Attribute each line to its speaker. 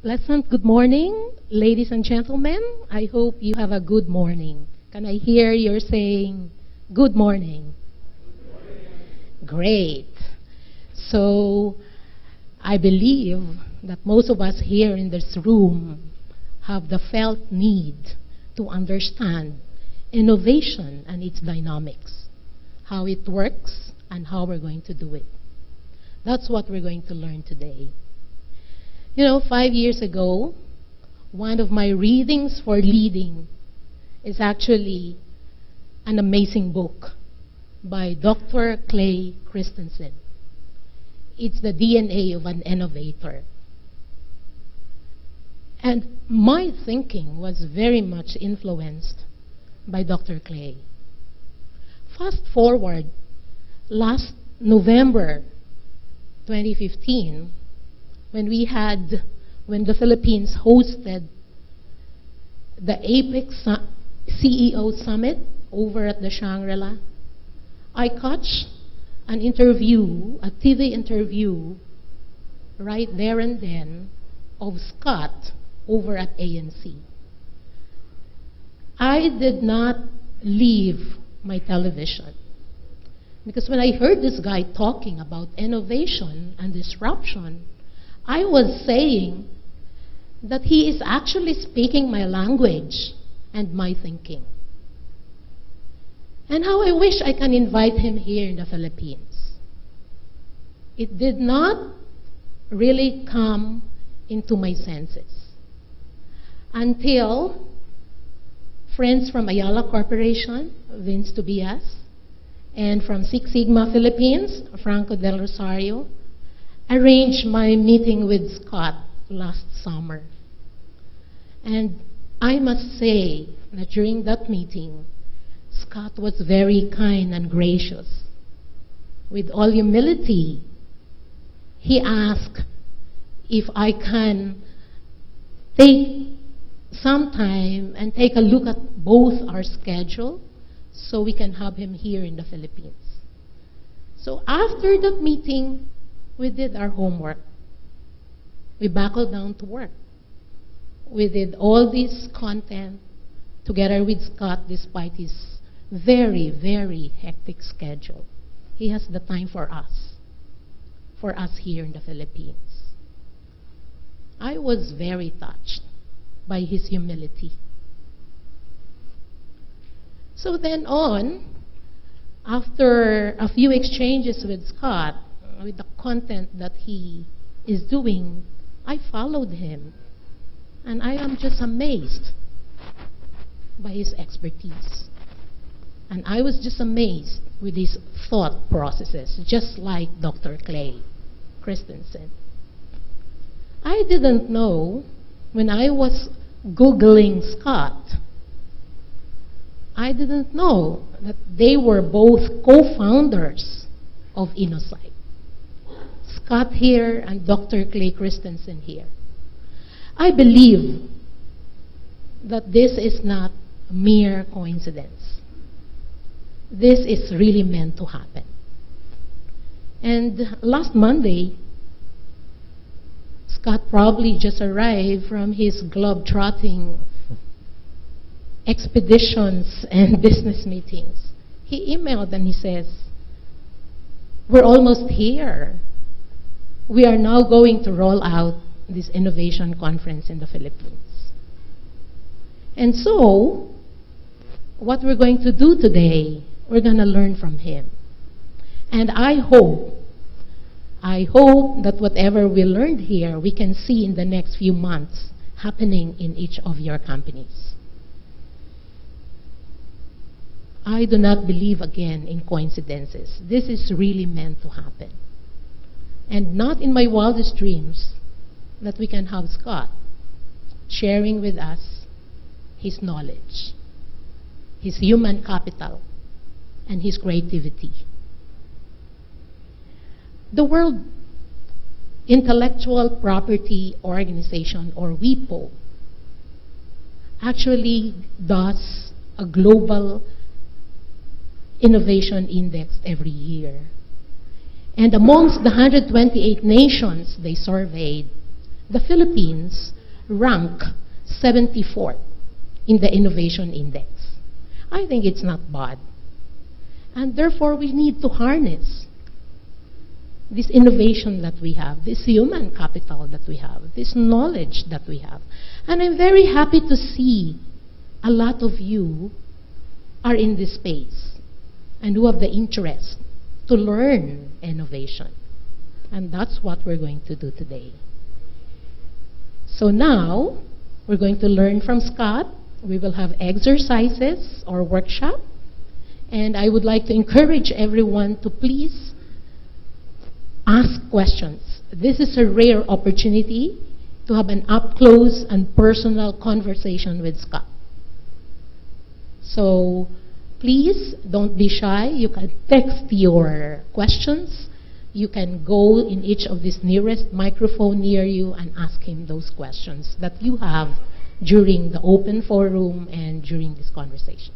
Speaker 1: Pleasant good morning, ladies and gentlemen. I hope you have a good morning. Can I hear you're saying good morning? Great. So, I believe that most of us here in this room have the felt need to understand innovation and its dynamics, how it works, and how we're going to do it. That's what we're going to learn today. 5 years ago, one of my readings for leading is actually an amazing book by Dr. Clay Christensen. It's the DNA of an innovator. And my thinking was very much influenced by Dr. Clay. Fast forward, last November 2015, when the Philippines hosted the APEC CEO Summit over at the Shangri-La, I caught an interview, a TV interview, right there and then, of Scott over at ANC. I did not leave my television, because when I heard this guy talking about innovation and disruption, I was saying that he is actually speaking my language and my thinking. And how I wish I can invite him here in the Philippines. It did not really come into my senses until friends from Ayala Corporation, Vince Tobias, and from Six Sigma Philippines, Franco Del Rosario, arranged my meeting with Scott last summer. And I must say that during that meeting, Scott was very kind and gracious. With all humility, he asked if I can take some time and take a look at both our schedule so we can have him here in the Philippines. So after that meeting, we did our homework. We buckled down to work. We did all this content together with Scott despite his very, very hectic schedule. He has the time for us here in the Philippines. I was very touched by his humility. So then on, after a few exchanges with Scott, with the content that he is doing, I followed him. And I am just amazed by his expertise. And I was just amazed with his thought processes, just like Dr. Clay Christensen. I didn't know, when I was Googling Scott, I didn't know that they were both co-founders of InnoSight. Scott here and Dr. Clay Christensen here. I believe that this is not mere coincidence. This is really meant to happen. And last Monday, Scott probably just arrived from his globe-trotting expeditions and business meetings. He emailed and he says, "We're almost here. We are now going to roll out this innovation conference in the Philippines." And so, what we're going to do today, we're going to learn from him. And I hope that whatever we learned here, we can see in the next few months happening in each of your companies. I do not believe again in coincidences. This is really meant to happen. And not in my wildest dreams that we can have Scott sharing with us his knowledge, his human capital, and his creativity. The World Intellectual Property Organization, or WIPO, actually does a global innovation index every year. And amongst the 128 nations they surveyed, the Philippines rank 74th in the Innovation Index. I think it's not bad. And therefore, we need to harness this innovation that we have, this human capital that we have, this knowledge that we have. And I'm very happy to see a lot of you are in this space and who have the interest to learn innovation. And that's what we're going to do today. So now, we're going to learn from Scott. We will have exercises or workshop. And I would like to encourage everyone to please ask questions. This is a rare opportunity to have an up-close and personal conversation with Scott. So please don't be shy. You can text your questions. You can go in each of these nearest microphone near you and ask him those questions that you have during the open forum and during this conversation.